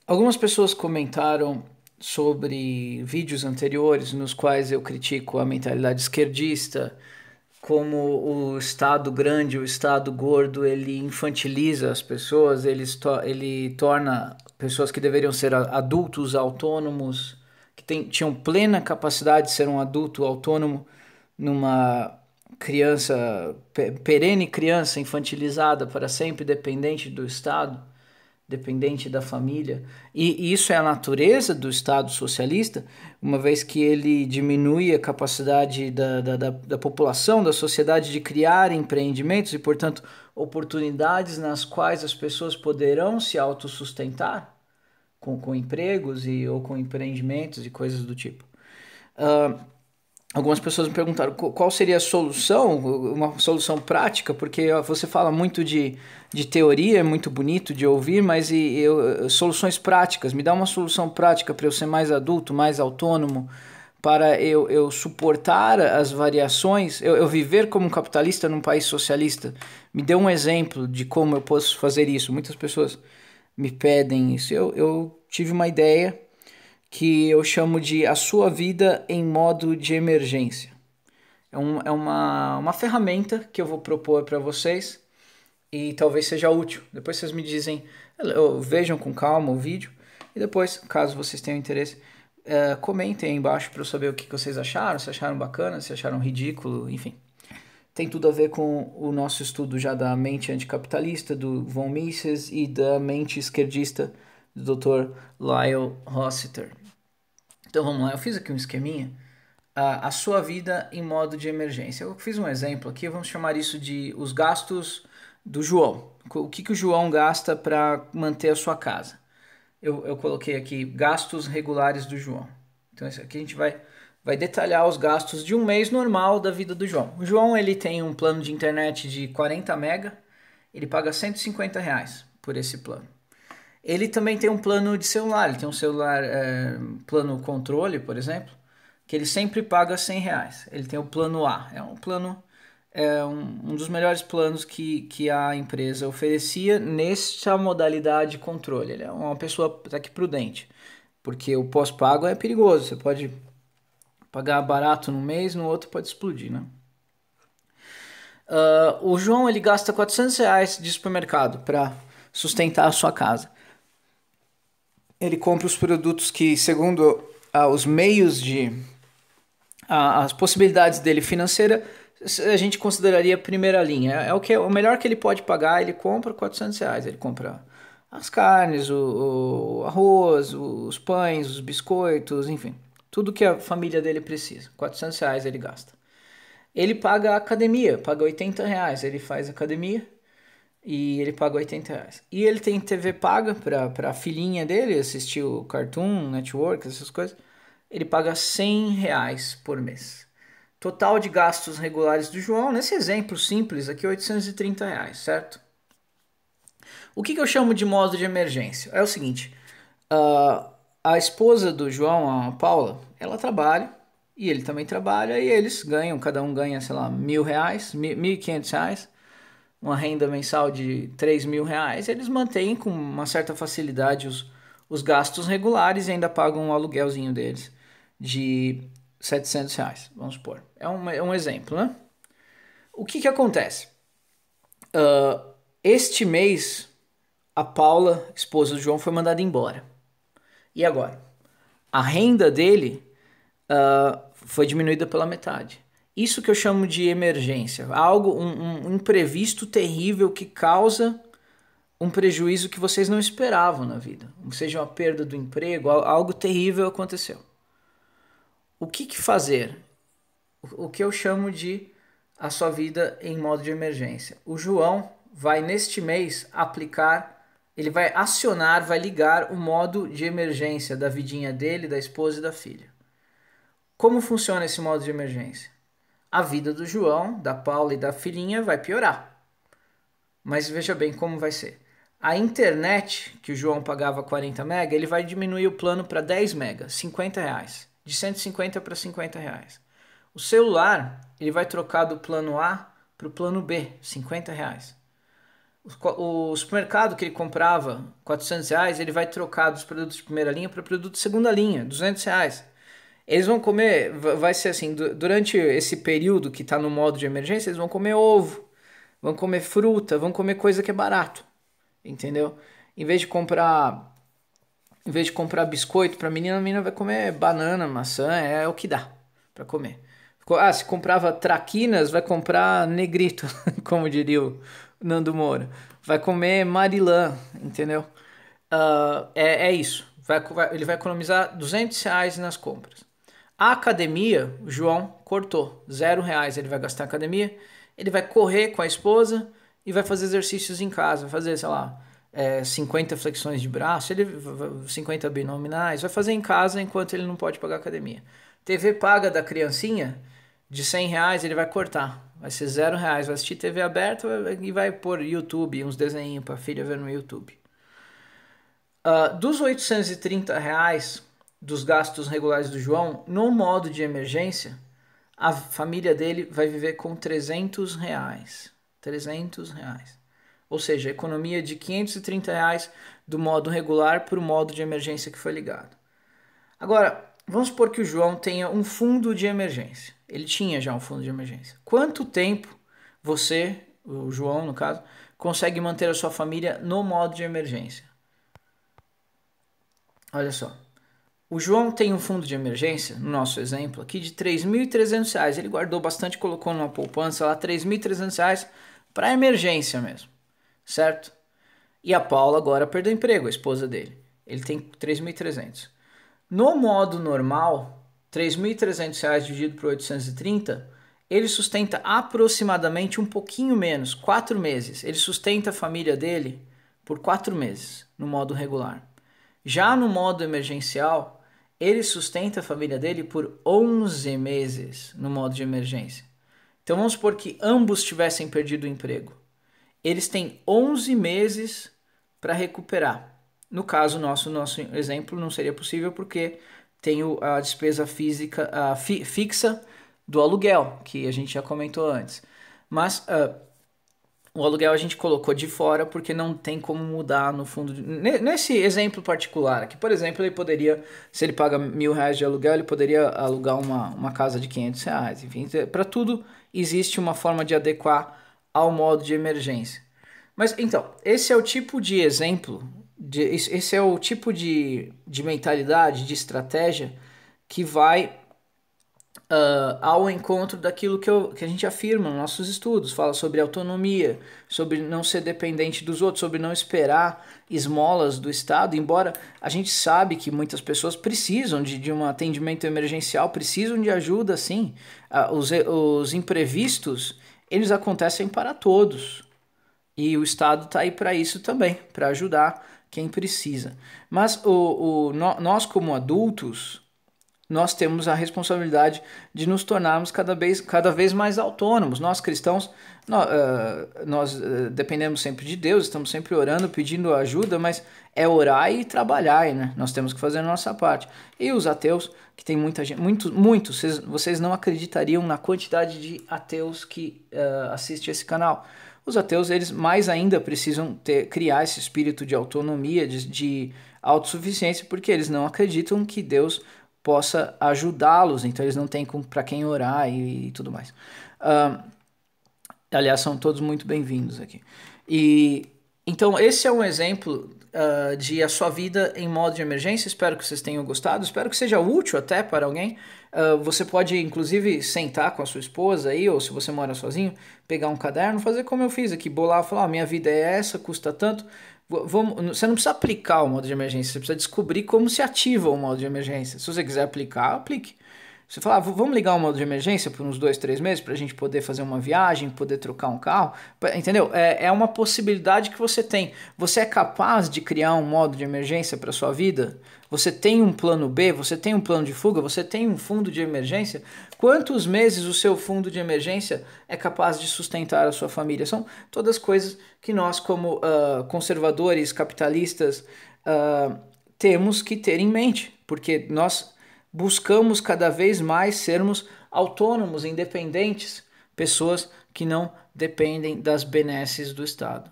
Algumas pessoas comentaram sobre vídeos anteriores nos quais eu critico a mentalidade esquerdista, como o Estado grande, o Estado gordo, ele infantiliza as pessoas, ele torna pessoas que deveriam ser adultos autônomos, que tinham plena capacidade de ser um adulto autônomo, numa perene criança infantilizada para sempre dependente do Estado, dependente da família. E isso é a natureza do Estado socialista, uma vez que ele diminui a capacidade da população, da sociedade de criar empreendimentos e, portanto, oportunidades nas quais as pessoas poderão se autossustentar com empregos ou com empreendimentos e coisas do tipo. Uh, Algumas pessoas me perguntaram qual seria a solução, uma solução prática, porque você fala muito de teoria, é muito bonito de ouvir, mas soluções práticas. Me dá uma solução prática para eu ser mais adulto, mais autônomo, para eu suportar as variações, eu viver como um capitalista num país socialista. Me dê um exemplo de como eu posso fazer isso. Muitas pessoas me pedem isso. Eu tive uma ideia que eu chamo de a sua vida em modo de emergência. É uma ferramenta que eu vou propor para vocês e talvez seja útil. Depois vocês me dizem, vejam com calma o vídeo e depois, caso vocês tenham interesse, comentem aí embaixo para eu saber o que vocês acharam, se acharam bacana, se acharam ridículo, enfim. Tem tudo a ver com o nosso estudo já da mente anticapitalista, do von Mises, e da mente esquerdista, do Dr. Lyle Rossiter. Então vamos lá, eu fiz aqui um esqueminha. A sua vida em modo de emergência. Eu fiz um exemplo aqui, vamos chamar isso de os gastos do João. O que o João gasta para manter a sua casa? Eu coloquei aqui gastos regulares do João. Então aqui a gente vai detalhar os gastos de um mês normal da vida do João. O João ele tem um plano de internet de 40 mega, ele paga R$ 150 por esse plano. Ele também tem um plano de celular, ele tem um celular plano controle, por exemplo, que ele sempre paga R$ 100. Ele tem o plano A, é um plano, um dos melhores planos que a empresa oferecia nessa modalidade controle. Ele é uma pessoa até que prudente, porque o pós-pago é perigoso, você pode pagar barato no mês, no outro pode explodir, né? O João ele gasta R$ 400 de supermercado para sustentar a sua casa. Ele compra os produtos que, segundo os meios as possibilidades dele financeira, a gente consideraria primeira linha. O melhor que ele pode pagar, ele compra R$ 400. Ele compra as carnes, o arroz, os pães, os biscoitos, enfim, tudo que a família dele precisa. R$ 400 ele gasta. Ele paga a academia, paga R$ 80. Ele faz academia e ele paga R$ 80. E ele tem TV paga para a filhinha dele assistir o Cartoon Network, essas coisas. Ele paga R$ 100 por mês. Total de gastos regulares do João, nesse exemplo simples aqui, R$ 830, certo? O que eu chamo de modo de emergência? É o seguinte, a esposa do João, a Paula, ela trabalha e ele também trabalha e eles ganham, cada um ganha, sei lá, R$ 1.000, R$ 1.500, uma renda mensal de R$ 3.000, eles mantêm com uma certa facilidade os gastos regulares e ainda pagam o aluguelzinho deles de R$ 700, vamos supor. É um exemplo, né? O que acontece? Este mês, a Paula, esposa do João, foi mandada embora. E agora? A renda dele foi diminuída pela metade. Isso que eu chamo de emergência. Um imprevisto terrível que causa um prejuízo que vocês não esperavam na vida. Seja uma perda do emprego, algo terrível aconteceu. O que fazer? O que eu chamo de a sua vida em modo de emergência. O João vai neste mês aplicar, ele vai acionar, vai ligar o modo de emergência da vidinha dele, da esposa e da filha. Como funciona esse modo de emergência? A vida do João, da Paula e da filhinha vai piorar. Mas veja bem como vai ser. A internet, que o João pagava 40 mega, ele vai diminuir o plano para 10 mega, R$ 50. De 150 para R$ 50. O celular, ele vai trocar do plano A para o plano B, R$ 50. O supermercado que ele comprava R$ 400, ele vai trocar dos produtos de primeira linha para produtos de segunda linha, R$ 200. Eles vão comer, vai ser assim, durante esse período que está no modo de emergência, eles vão comer ovo, vão comer fruta, vão comer coisa que é barato, entendeu? Em vez de comprar, em vez de comprar biscoito para a menina vai comer banana, maçã, é o que dá para comer. Se comprava traquinas, vai comprar negrito, como diria o Nando Moura. Vai comer marilã, entendeu? É isso. Ele vai economizar R$ 200 nas compras. A academia, o João cortou. R$ 0 ele vai gastar na academia. Ele vai correr com a esposa e vai fazer exercícios em casa. Vai fazer, sei lá, 50 flexões de braço, 50 abdominais. Vai fazer em casa enquanto ele não pode pagar a academia. TV paga da criancinha, de R$ 100 ele vai cortar. Vai ser R$ 0. Vai assistir TV aberta e vai pôr YouTube, uns desenhinhos para a filha ver no YouTube. Dos R$ 830 dos gastos regulares do João, no modo de emergência, a família dele vai viver com R$ 300. R$ 300. Ou seja, economia de R$ 530 do modo regular para o modo de emergência que foi ligado. Agora, vamos supor que o João tenha um fundo de emergência. Ele tinha já um fundo de emergência. Quanto tempo você, o João no caso, consegue manter a sua família no modo de emergência? Olha só. O João tem um fundo de emergência, no nosso exemplo aqui, de R$ 3.300. Ele guardou bastante, colocou numa poupança lá, R$ 3.300 para emergência mesmo, certo? E a Paula agora perdeu o emprego, a esposa dele. Ele tem 3.300. No modo normal, R$ 3.300 dividido por 830, ele sustenta aproximadamente um pouquinho menos, 4 meses. Ele sustenta a família dele por 4 meses, no modo regular. Já no modo emergencial, ele sustenta a família dele por 11 meses no modo de emergência. Então vamos supor que ambos tivessem perdido o emprego. Eles têm 11 meses para recuperar. No caso nosso exemplo não seria possível porque tem a despesa fixa do aluguel, que a gente já comentou antes. Mas o aluguel a gente colocou de fora porque não tem como mudar no fundo. Nesse exemplo particular aqui, por exemplo, ele poderia, se ele paga R$ 1.000 de aluguel, ele poderia alugar uma casa de R$ 500. Enfim, para tudo existe uma forma de adequar ao modo de emergência. Mas então, esse é o tipo de exemplo, esse é o tipo de mentalidade, de estratégia que vai ao encontro daquilo que a gente afirma nos nossos estudos. Fala sobre autonomia, sobre não ser dependente dos outros, sobre não esperar esmolas do Estado, embora a gente sabe que muitas pessoas precisam de um atendimento emergencial, precisam de ajuda, sim. Os imprevistos, eles acontecem para todos. E o Estado está aí para isso também, para ajudar quem precisa. Mas nós como adultos, nós temos a responsabilidade de nos tornarmos cada vez mais autônomos. Nós cristãos, nós dependemos sempre de Deus, estamos sempre orando, pedindo ajuda, mas é orar e trabalhar, né? Nós temos que fazer a nossa parte. E os ateus, que tem muita gente, muitos, vocês não acreditariam na quantidade de ateus que assistem esse canal. Os ateus, eles mais ainda precisam criar esse espírito de autonomia, de autossuficiência, porque eles não acreditam que Deus possa ajudá-los, então eles não têm para quem orar e tudo mais. Aliás, são todos muito bem-vindos aqui. Então, esse é um exemplo de a sua vida em modo de emergência. Espero que vocês tenham gostado, espero que seja útil até para alguém. Você pode, inclusive, sentar com a sua esposa aí, ou se você mora sozinho, pegar um caderno, fazer como eu fiz aqui, bolar, falar, minha vida é essa, custa tanto. Você não precisa aplicar o modo de emergência, você precisa descobrir como se ativa o modo de emergência. Se você quiser aplicar, aplique. Você fala, vamos ligar o modo de emergência por uns 2, 3 meses para a gente poder fazer uma viagem, poder trocar um carro, entendeu? É uma possibilidade que você tem. Você é capaz de criar um modo de emergência para sua vida? Você tem um plano B? Você tem um plano de fuga? Você tem um fundo de emergência? Quantos meses o seu fundo de emergência é capaz de sustentar a sua família? São todas coisas que nós, como conservadores, capitalistas, temos que ter em mente, porque nós buscamos cada vez mais sermos autônomos, independentes, pessoas que não dependem das benesses do Estado.